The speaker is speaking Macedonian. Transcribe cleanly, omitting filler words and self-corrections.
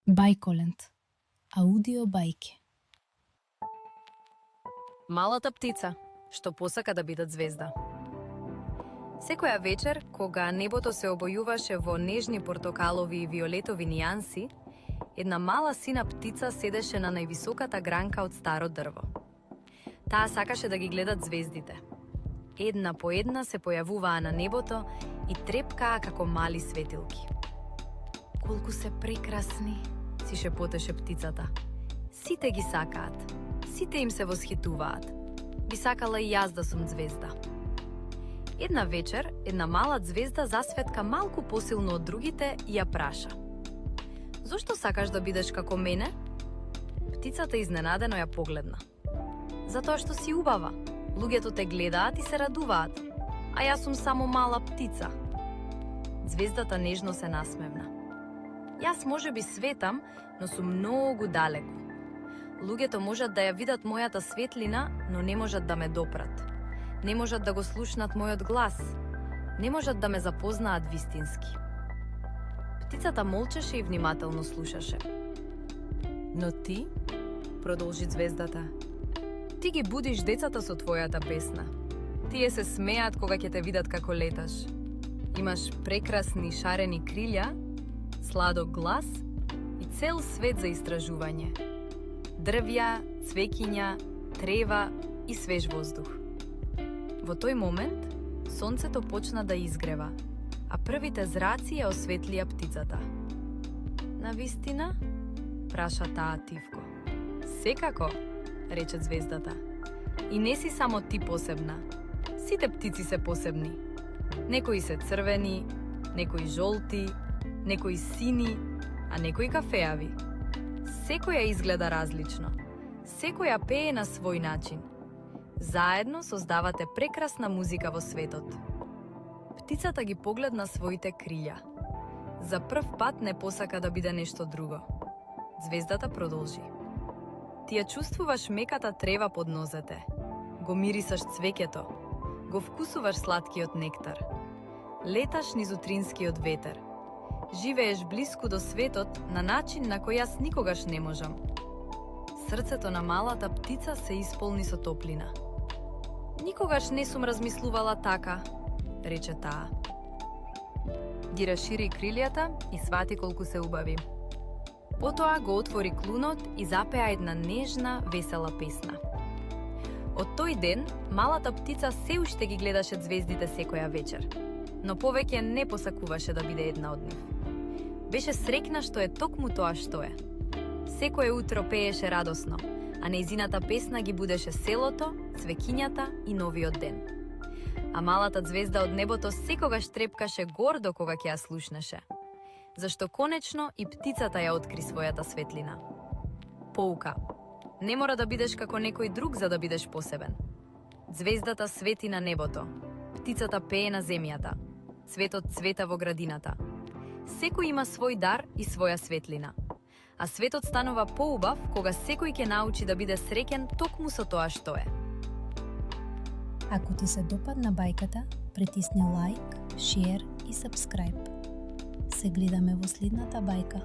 Бајколент. Аудио бајки. Малата птица, што посака да биде звезда. Секоја вечер, кога небото се обојуваше во нежни портокалови и виолетови нијанси, една мала сина птица седеше на највисоката гранка од старо дрво. Таа сакаше да ги гледат звездите. Една по една се појавуваа на небото и трепкаа како мали светилки. Колку се прекрасни, си шепотеше птицата. Сите ги сакаат, сите им се восхитуваат. Би сакала и јас да сум звезда. Една вечер, една мала звезда засветка малку посилно од другите и ја праша. Зошто сакаш да бидеш како мене? Птицата изненадено ја погледна. Затоа што си убава. Луѓето те гледаат и се радуваат, а јас сум само мала птица. Звездата нежно се насмевна. Јас можеби светам, но сум многу далеку. Луѓето можат да ја видат мојата светлина, но не можат да ме допрат. Не можат да го слушнат мојот глас. Не можат да ме запознаат вистински. Птицата молчеше и внимателно слушаше. Но ти, продолжи звездата, ти ги будиш децата со твојата песна. Тие се смеат кога ќе те видат како леташ. Имаш прекрасни шарени крилја, сладок глас и цел свет за истражување. Дрвја, цвеќиња, трева и свеж воздух. Во тој момент, сонцето почна да изгрева, а првите зраци ја осветлија птицата. Навистина? Праша таа тивко. Секако, рече звездата. И не си само ти посебна. Сите птици се посебни. Некои се црвени, некои жолти, некои сини, а некои кафеави. Секоја изгледа различно. Секоја пее на свој начин. Заедно создавате прекрасна музика во светот. Птицата ги погледна своите крилја. За прв пат не посака да биде нешто друго. Звездата продолжи. Ти ја чувствуваш меката трева под нозете. Го мирисаш цвеќето. Го вкусуваш сладкиот нектар. Леташ низ утринскиот ветер. Живееш блиску до светот на начин на кој јас никогаш не можам. Срцето на малата птица се исполни со топлина. Никогаш не сум размислувала така, рече таа. Ги расшири крилјата и свати колку се убави. Потоа го отвори клунот и запеа една нежна, весела песна. Од тој ден, малата птица се уште ги гледаше звездите секоја вечер, но повеќе не посакуваше да биде една од нив. Беше среќна што е токму тоа што е. Секое утро пееше радосно, а нејзината песна ги будеше селото, цвеќињата и новиот ден. А малата звезда од небото секогаш трепкаше гордо кога ќе ја слушнеше. Зашто конечно и птицата ја откри својата светлина. Поука. Не мора да бидеш како некој друг за да бидеш посебен. Звездата свети на небото. Птицата пее на земјата. Цветот цвета во градината. Секој има свој дар и своја светлина. А светот станува поубав кога секој ќе научи да биде среќен токму со тоа што е. Ако ти се допадна бајката, притисни лајк, шер и сабскрајб. Се гледаме во следната бајка.